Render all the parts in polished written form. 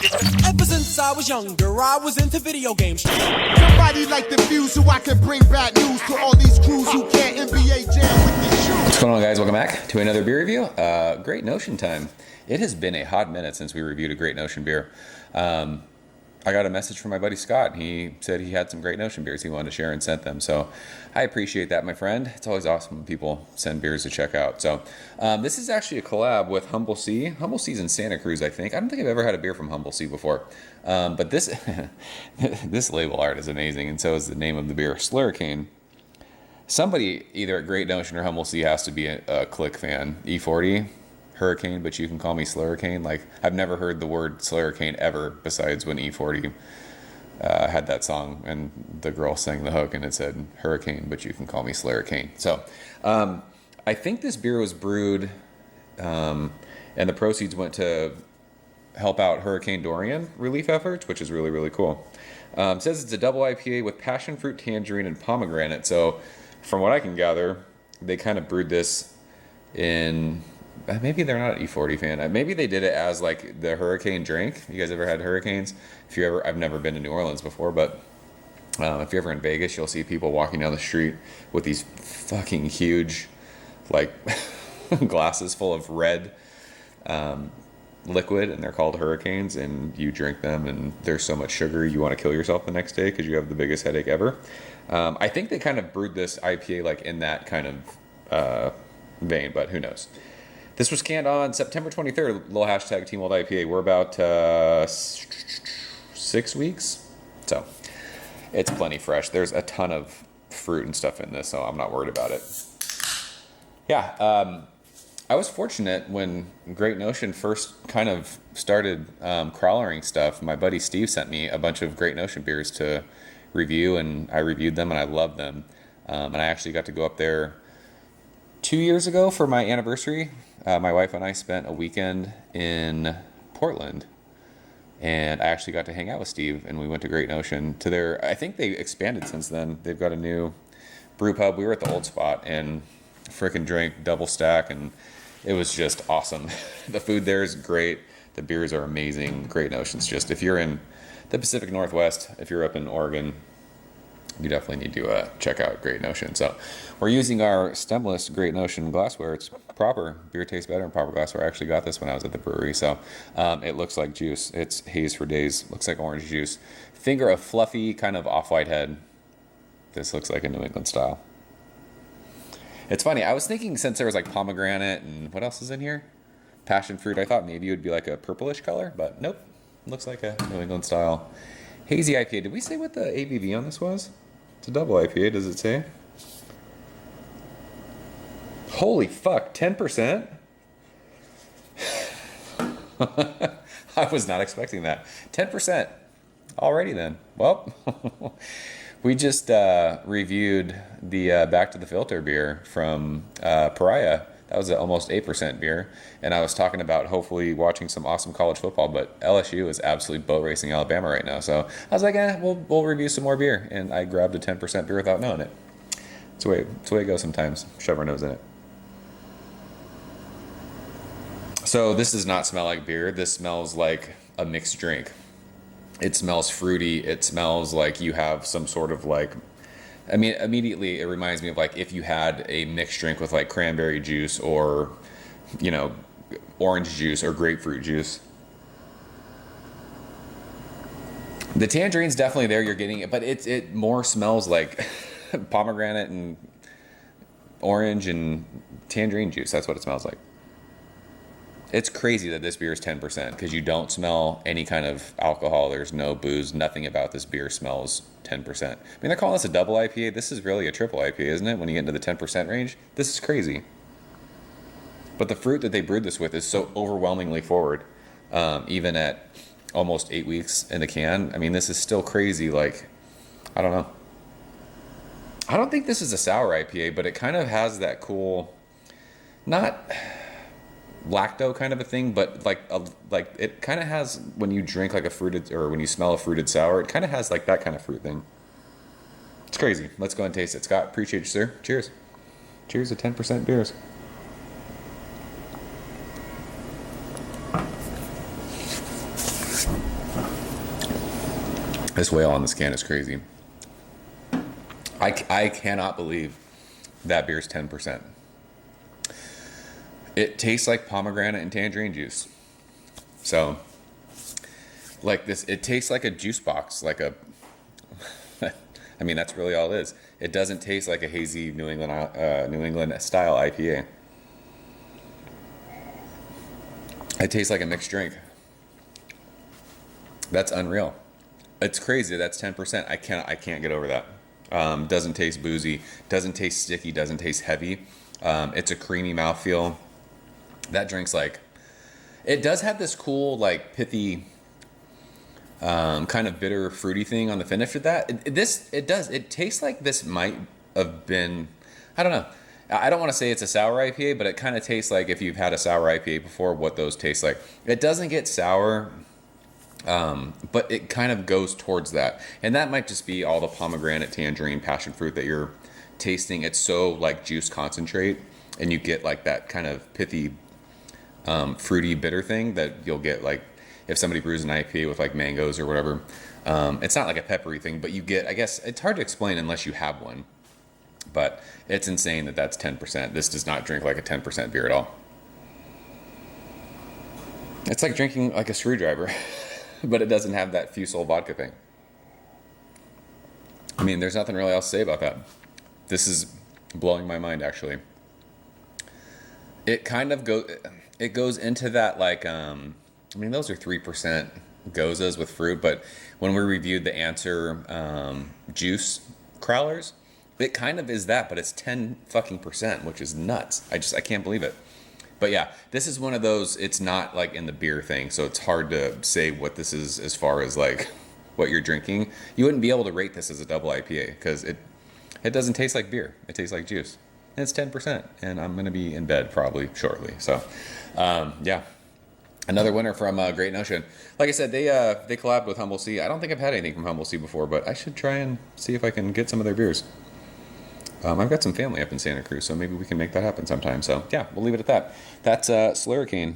Ever since I was younger, I was into video games. Somebody like the Fuse so I can bring bad news to all these crews who can't NBA jam with these shoes. What's going on, guys? Welcome back to another beer review. Great Notion time. It has been a hot minute since we reviewed a Great Notion beer. I got a message from my buddy Scott. He said he had some Great Notion beers he wanted to share and sent them. So I appreciate that, my friend. It's always awesome when people send beers to check out. So this is actually a collab with Humble Sea. Humble Sea's in Santa Cruz, I think. I don't think I've ever had a beer from Humble Sea before. But this this label art is amazing, and so is the name of the beer, Slurricane. Somebody either at Great Notion or Humble Sea has to be a Click fan. E40. Hurricane, but you can call me Slurricane. Like, I've never heard the word Slurricane ever besides when E40 had that song and the girl sang the hook and it said Hurricane, but you can call me Slurricane. So I think this beer was brewed and the proceeds went to help out Hurricane Dorian relief efforts, which is really, really cool. It says it's a double IPA with passion fruit, tangerine, and pomegranate. So from what I can gather, they kind of brewed this in... Maybe they're not an E40 fan. Maybe they did it as like the Hurricane drink. You guys ever had Hurricanes? I've never been to New Orleans before, but if you're ever in Vegas, you'll see people walking down the street with these fucking huge, like, glasses full of red liquid, and they're called Hurricanes, and you drink them, and there's so much sugar you want to kill yourself the next day because you have the biggest headache ever. I think they kind of brewed this IPA like in that kind of vein, but who knows? This was canned on September 23rd, little hashtag Team Old IPA. We're about 6 weeks, so it's plenty fresh. There's a ton of fruit and stuff in this, so I'm not worried about it. Yeah, I was fortunate when Great Notion first kind of started crawlering stuff. My buddy Steve sent me a bunch of Great Notion beers to review, and I reviewed them, and I loved them. And I actually got to go up there 2 years ago for my anniversary. My wife and I spent a weekend in Portland, and I actually got to hang out with Steve, and we went to Great Notion to their, I think they expanded since then. They've got a new brew pub. We were at the old spot and frickin' drank double stack, and it was just awesome. The food there is great. The beers are amazing. Great Notion's just, if you're in the Pacific Northwest, if you're up in Oregon, you definitely need to check out Great Notion. So we're using our stemless Great Notion glassware. It's proper. Beer tastes better in proper glassware. I actually got this when I was at the brewery. So it looks like juice. It's haze for days. Looks like orange juice. Finger of fluffy, kind of off-white head. This looks like a New England style. It's funny. I was thinking, since there was like pomegranate and what else is in here? Passion fruit. I thought maybe it would be like a purplish color, but nope. Looks like a New England style hazy IPA. Did we say what the ABV on this was? It's a double IPA, does it say? Holy fuck, 10%? I was not expecting that. 10%. Alrighty then. Well, we just reviewed the Back to the Filter beer from Pariah. That was an almost 8% beer. And I was talking about hopefully watching some awesome college football, but LSU is absolutely boat racing Alabama right now. So I was like, we'll review some more beer. And I grabbed a 10% beer without knowing it. It's the way it goes sometimes. Shove our nose in it. So this does not smell like beer. This smells like a mixed drink. It smells fruity. It smells like you have some sort of like, I mean, immediately it reminds me of like if you had a mixed drink with like cranberry juice or, you know, orange juice or grapefruit juice. The tangerine's definitely there. You're getting it, but it more smells like pomegranate and orange and tangerine juice. That's what it smells like. It's crazy that this beer is 10% because you don't smell any kind of alcohol. There's no booze. Nothing about this beer smells 10%. I mean, they're calling this a double IPA. This is really a triple IPA, isn't it? When you get into the 10% range, this is crazy. But the fruit that they brewed this with is so overwhelmingly forward, even at almost 8 weeks in the can. I mean, this is still crazy. Like, I don't know. I don't think this is a sour IPA, but it kind of has that cool, not lacto kind of a thing, but like it kind of has, when you drink like a fruited, or when you smell a fruited sour, it kind of has like that kind of fruit thing. It's crazy. Let's go and taste it. Scott, appreciate you, sir. Cheers. Cheers to 10% beers. This whale on this can is crazy. I cannot believe that beer's 10%. It tastes like pomegranate and tangerine juice. So, like this, it tastes like a juice box, like a, I mean, that's really all it is. It doesn't taste like a hazy New England style IPA. It tastes like a mixed drink. That's unreal. It's crazy. That's 10%. I can't get over that. Doesn't taste boozy. Doesn't taste sticky. Doesn't taste heavy. It's a creamy mouthfeel. That drink's like, it does have this cool, like, pithy, kind of bitter, fruity thing on the finish of that. It tastes like this might have been, I don't know. I don't want to say it's a sour IPA, but it kind of tastes like if you've had a sour IPA before, what those taste like. It doesn't get sour, but it kind of goes towards that. And that might just be all the pomegranate, tangerine, passion fruit that you're tasting. It's so like juice concentrate, and you get like that kind of pithy, fruity, bitter thing that you'll get like if somebody brews an IPA with like mangoes or whatever. It's not like a peppery thing, but you get, I guess it's hard to explain unless you have one. But it's insane that that's 10%. This does not drink like a 10% beer at all. It's like drinking like a screwdriver, but it doesn't have that Fusel vodka thing. I mean, there's nothing really else to say about that. This is blowing my mind, actually. It kind of goes into that like, I mean, those are 3% Gozas with fruit, but when we reviewed the Answer juice crowlers, it kind of is that, but it's 10 fucking %, which is nuts. I can't believe it. But yeah, this is one of those, it's not like in the beer thing, so it's hard to say what this is as far as like what you're drinking. You wouldn't be able to rate this as a double IPA because it doesn't taste like beer. It tastes like juice. And it's 10%, and I'm going to be in bed probably shortly. So, yeah. Another winner from Great Notion. Like I said, they collabed with Humble Sea. I don't think I've had anything from Humble Sea before, but I should try and see if I can get some of their beers. I've got some family up in Santa Cruz, so maybe we can make that happen sometime. So, yeah, we'll leave it at that. That's Slurricane.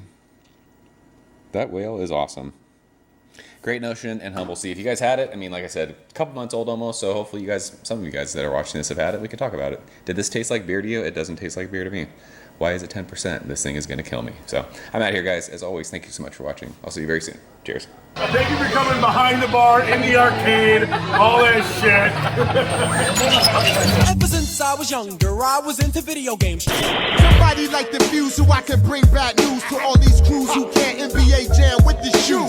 That whale is awesome. Great Notion and Humble Sea. If you guys had it, I mean, like I said, a couple months old almost, so hopefully you guys, some of you guys that are watching this have had it. We can talk about it. Did this taste like beer to you? It doesn't taste like beer to me. Why is it 10%? This thing is going to kill me. So, I'm out here, guys. As always, thank you so much for watching. I'll see you very soon. Cheers. Thank you for coming behind the bar, in the arcade, all that shit. Ever since I was younger, I was into video games. Somebody like the Fuse so I can bring bad news to all these crews who can't NBA jam with the shoe.